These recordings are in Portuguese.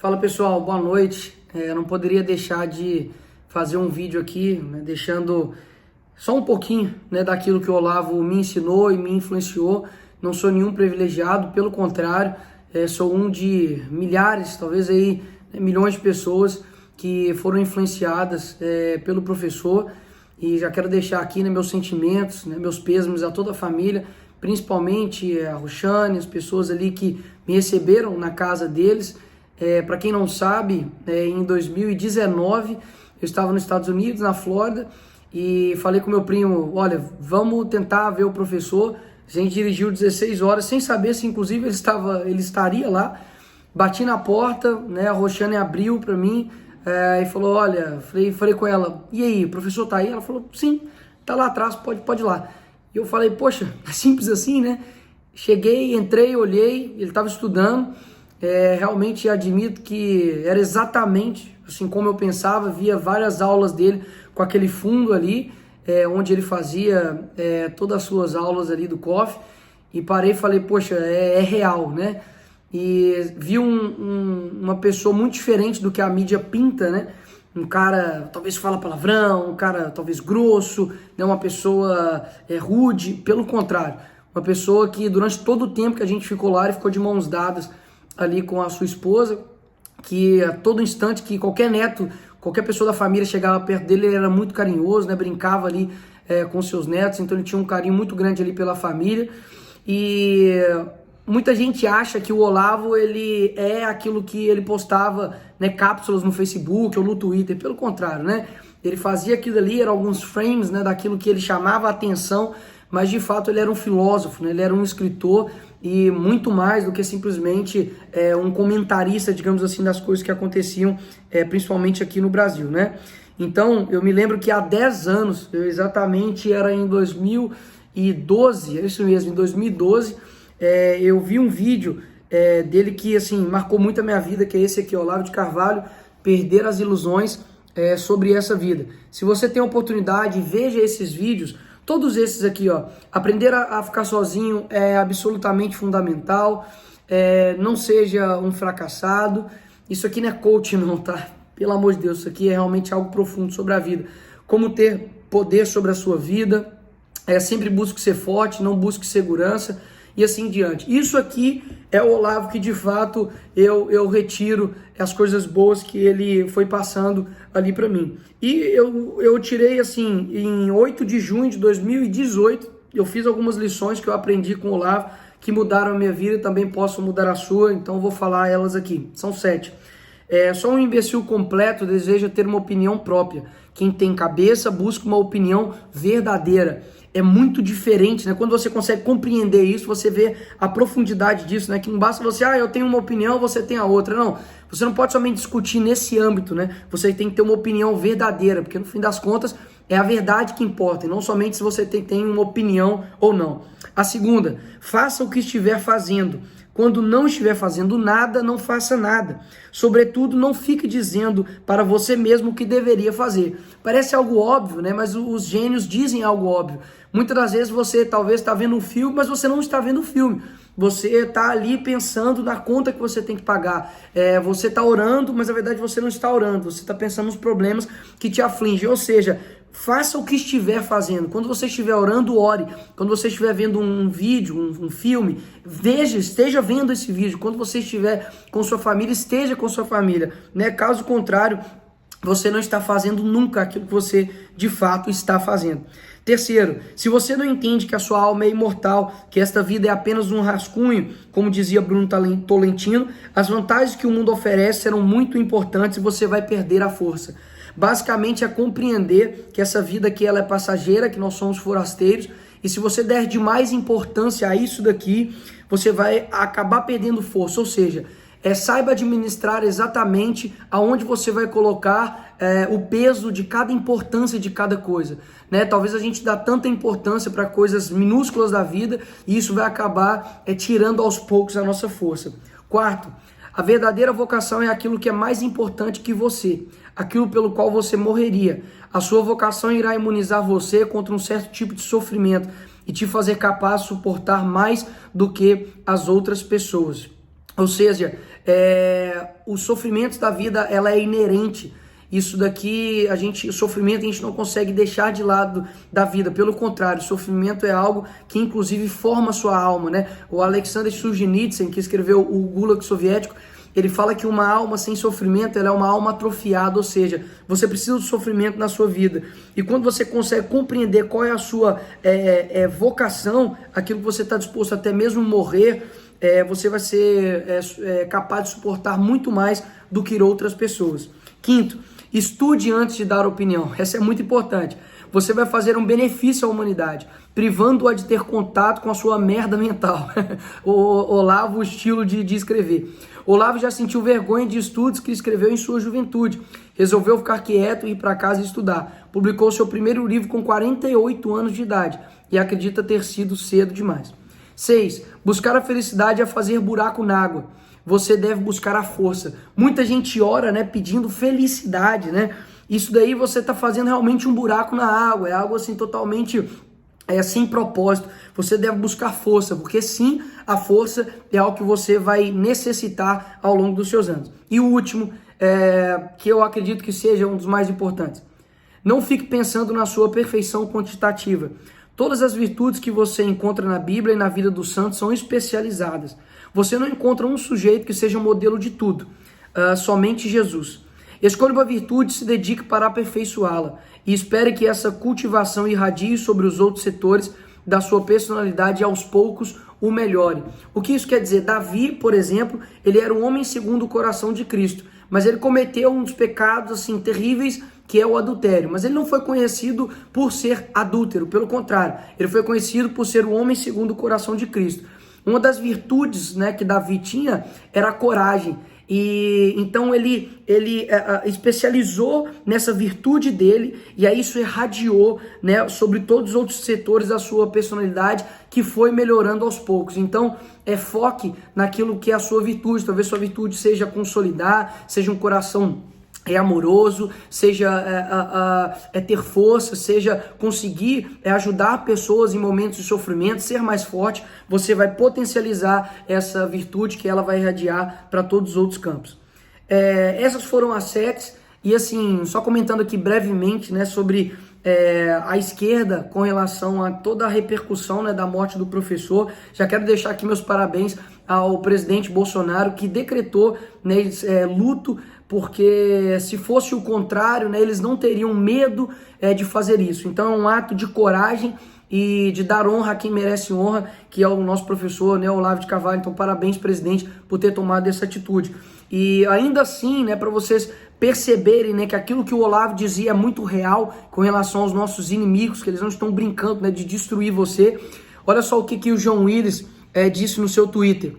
Fala pessoal, boa noite. Eu não poderia deixar de fazer um vídeo aqui, né, deixando só um pouquinho, né, daquilo que o Olavo me ensinou e me influenciou. Não sou nenhum privilegiado, pelo contrário, sou um de milhares, talvez aí milhões de pessoas que foram influenciadas pelo professor. E já quero deixar aqui, né, meus sentimentos, né, meus pêsames a toda a família, principalmente a Roxane, as pessoas ali que me receberam na casa deles. Para quem não sabe, em 2019 eu estava nos Estados Unidos, na Flórida, e falei com meu primo, olha, vamos tentar ver o professor. A gente dirigiu 16 horas, sem saber se inclusive ele estaria lá. Bati na porta, né, a Roxane abriu para mim e falou, olha, falei com ela, e aí, o professor tá aí? Ela falou, sim, tá lá atrás, pode ir lá. E eu falei, poxa, é simples assim, né? Cheguei, entrei, olhei, ele estava estudando. Realmente admito que era exatamente assim como eu pensava, via várias aulas dele com aquele fundo ali, onde ele fazia todas as suas aulas ali do COF, e parei e falei, poxa, é real, né? E vi uma pessoa muito diferente do que a mídia pinta, né? Um cara talvez fala palavrão, um cara talvez grosso, né? Uma pessoa rude, pelo contrário, uma pessoa que durante todo o tempo que a gente ficou lá, ele ficou de mãos dadas ali com a sua esposa, que a todo instante que qualquer neto, qualquer pessoa da família chegava perto dele, ele era muito carinhoso, né? Brincava ali com seus netos, então ele tinha um carinho muito grande ali pela família. E muita gente acha que o Olavo, ele é aquilo que ele postava, né, cápsulas no Facebook ou no Twitter, pelo contrário, né? Ele fazia aquilo ali, eram alguns frames, né, daquilo que ele chamava a atenção, mas de fato ele era um filósofo, né? Ele era um escritor e muito mais do que simplesmente um comentarista, digamos assim, das coisas que aconteciam, principalmente aqui no Brasil, né? Então, eu me lembro que há 10 anos, exatamente era em 2012, é isso mesmo, em 2012, eu vi um vídeo dele que, assim, marcou muito a minha vida, que é esse aqui, Olavo de Carvalho, Perder as Ilusões sobre essa vida. Se você tem a oportunidade, veja esses vídeos. Todos esses aqui, ó, aprender a ficar sozinho é absolutamente fundamental, não seja um fracassado. Isso aqui não é coach não, tá? Pelo amor de Deus, isso aqui é realmente algo profundo sobre a vida. Como ter poder sobre a sua vida, sempre busque ser forte, não busque segurança e assim diante. Isso aqui é o Olavo que de fato eu retiro as coisas boas que ele foi passando ali para mim. E eu tirei assim, em 8 de junho de 2018, eu fiz algumas lições que eu aprendi com o Olavo, que mudaram a minha vida e também possam mudar a sua, então eu vou falar elas aqui. São 7. Só um imbecil completo deseja ter uma opinião própria. Quem tem cabeça busca uma opinião verdadeira. É muito diferente, né? Quando você consegue compreender isso, você vê a profundidade disso, né? Que não basta você, eu tenho uma opinião, você tem a outra. Não, você não pode somente discutir nesse âmbito, né? Você tem que ter uma opinião verdadeira, porque no fim das contas é a verdade que importa, e não somente se você tem uma opinião ou não. A segunda, faça o que estiver fazendo. Quando não estiver fazendo nada, não faça nada. Sobretudo, não fique dizendo para você mesmo o que deveria fazer. Parece algo óbvio, né? Mas os gênios dizem algo óbvio. Muitas das vezes você talvez está vendo um filme, mas você não está vendo o filme. Você está ali pensando na conta que você tem que pagar. Você está orando, mas na verdade você não está orando. Você está pensando nos problemas que te afligem. Ou seja, faça o que estiver fazendo. Quando você estiver orando, ore. Quando você estiver vendo um vídeo, um filme, esteja vendo esse vídeo. Quando você estiver com sua família, esteja com sua família, né? Caso contrário, você não está fazendo nunca aquilo que você de fato está fazendo. Terceiro, se você não entende que a sua alma é imortal, que esta vida é apenas um rascunho, como dizia Bruno Tolentino, as vantagens que o mundo oferece serão muito importantes e você vai perder a força. Basicamente é compreender que essa vida aqui ela é passageira, que nós somos forasteiros, e se você der demais importância a isso daqui, você vai acabar perdendo força, ou seja, saiba administrar exatamente aonde você vai colocar o peso de cada importância de cada coisa, né? Talvez a gente dá tanta importância para coisas minúsculas da vida e isso vai acabar tirando aos poucos a nossa força. Quarto, a verdadeira vocação é aquilo que é mais importante que você, aquilo pelo qual você morreria. A sua vocação irá imunizar você contra um certo tipo de sofrimento e te fazer capaz de suportar mais do que as outras pessoas. Ou seja, Os sofrimentos da vida, ela é inerente. Isso daqui, o sofrimento a gente não consegue deixar de lado da vida. Pelo contrário, o sofrimento é algo que inclusive forma a sua alma, né? O Alexander Solzhenitsyn, que escreveu o Gulag Soviético, ele fala que uma alma sem sofrimento, ela é uma alma atrofiada, ou seja, você precisa do sofrimento na sua vida. E quando você consegue compreender qual é a sua vocação, aquilo que você está disposto até mesmo morrer, você vai ser capaz de suportar muito mais do que outras pessoas. Quinto, estude antes de dar opinião. Essa é muito importante. Você vai fazer um benefício à humanidade, privando-a de ter contato com a sua merda mental. O Olavo, o estilo de escrever. Olavo já sentiu vergonha de estudos que escreveu em sua juventude. Resolveu ficar quieto e ir para casa e estudar. Publicou seu primeiro livro com 48 anos de idade e acredita ter sido cedo demais. 6. Buscar a felicidade é fazer buraco na água. Você deve buscar a força. Muita gente ora, né, pedindo felicidade, né? Isso daí você está fazendo realmente um buraco na água. É algo assim totalmente sem propósito. Você deve buscar força, porque sim, a força é algo que você vai necessitar ao longo dos seus anos. E o último, que eu acredito que seja um dos mais importantes. Não fique pensando na sua perfeição quantitativa. Todas as virtudes que você encontra na Bíblia e na vida dos santos são especializadas. Você não encontra um sujeito que seja modelo de tudo, somente Jesus. Escolha uma virtude e se dedique para aperfeiçoá-la. E espere que essa cultivação irradie sobre os outros setores da sua personalidade e aos poucos o melhore. O que isso quer dizer? Davi, por exemplo, ele era um homem segundo o coração de Cristo, mas ele cometeu um dos pecados assim terríveis, que é o adultério. Mas ele não foi conhecido por ser adúltero, pelo contrário, ele foi conhecido por ser um homem segundo o coração de Cristo. Uma das virtudes, né, que Davi tinha era a coragem. E então ele especializou nessa virtude dele, e aí isso irradiou, né, sobre todos os outros setores da sua personalidade, que foi melhorando aos poucos. Então foque naquilo que é a sua virtude. Talvez sua virtude seja consolidar, seja um coração amoroso, seja ter força, seja conseguir ajudar pessoas em momentos de sofrimento, ser mais forte. Você vai potencializar essa virtude, que ela vai irradiar para todos os outros campos. Essas foram as 7, e assim, só comentando aqui brevemente, né, sobre a esquerda com relação a toda a repercussão, né, da morte do professor. Já quero deixar aqui meus parabéns ao presidente Bolsonaro, que decretou, né, luto, porque se fosse o contrário, né, eles não teriam medo de fazer isso. Então é um ato de coragem e de dar honra a quem merece honra, que é o nosso professor, né, Olavo de Carvalho. Então parabéns, presidente, por ter tomado essa atitude. E ainda assim, né, para vocês perceberem, né, que aquilo que o Olavo dizia é muito real com relação aos nossos inimigos, que eles não estão brincando, né, de destruir você. Olha só o que o John Willis disse no seu Twitter.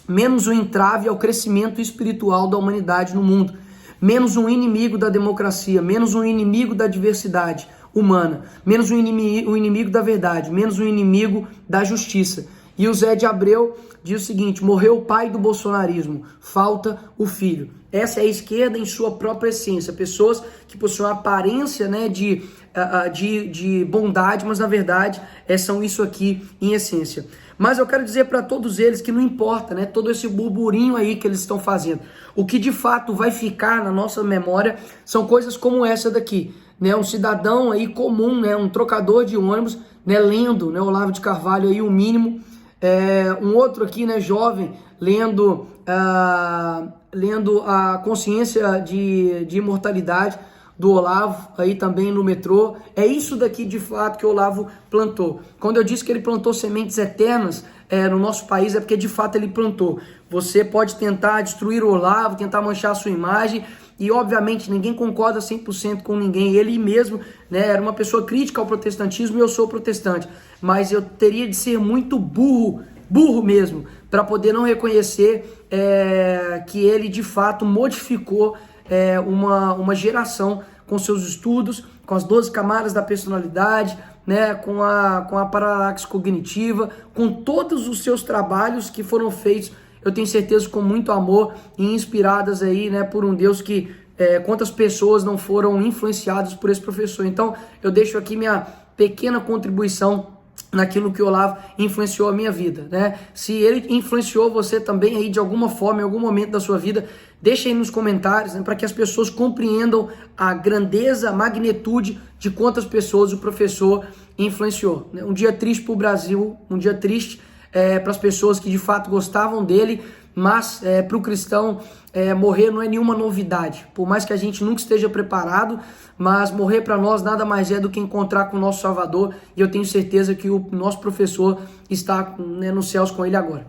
Menos um entrave ao crescimento espiritual da humanidade no mundo, menos um inimigo da democracia, menos um inimigo da diversidade humana, menos um inimigo da verdade, menos um inimigo da justiça. E o Zé de Abreu diz o seguinte: morreu o pai do bolsonarismo, falta o filho. Essa é a esquerda em sua própria essência, pessoas que possuem a aparência, né, de bondade, mas na verdade são isso aqui em essência. Mas eu quero dizer para todos eles que não importa, né, todo esse burburinho aí que eles estão fazendo. O que de fato vai ficar na nossa memória são coisas como essa daqui, né, um cidadão aí comum, né, um trocador de ônibus, né, lendo, né, Olavo de Carvalho aí o mínimo, um outro aqui, né, jovem, lendo a consciência de imortalidade do Olavo aí também no metrô. É isso daqui de fato que o Olavo plantou. Quando eu disse que ele plantou sementes eternas no nosso país, é porque de fato ele plantou. Você pode tentar destruir o Olavo, tentar manchar a sua imagem, e obviamente ninguém concorda 100% com ninguém. Ele mesmo, né, era uma pessoa crítica ao protestantismo, e eu sou protestante, mas eu teria de ser muito burro mesmo, para poder não reconhecer que ele de fato modificou uma geração com seus estudos, com as 12 camadas da personalidade, né, com a paralaxe cognitiva, com todos os seus trabalhos que foram feitos, eu tenho certeza, com muito amor e inspiradas aí, né, por um Deus que quantas pessoas não foram influenciadas por esse professor. Então eu deixo aqui minha pequena contribuição naquilo que o Olavo influenciou a minha vida, né? Se ele influenciou você também aí de alguma forma, em algum momento da sua vida, deixa aí nos comentários, né, para que as pessoas compreendam a grandeza, a magnitude de quantas pessoas o professor influenciou, né? Um dia triste para o Brasil, um dia triste para as pessoas que de fato gostavam dele, mas para o cristão morrer não é nenhuma novidade, por mais que a gente nunca esteja preparado, mas morrer para nós nada mais é do que encontrar com o nosso Salvador, e eu tenho certeza que o nosso professor está, né, nos céus com ele agora.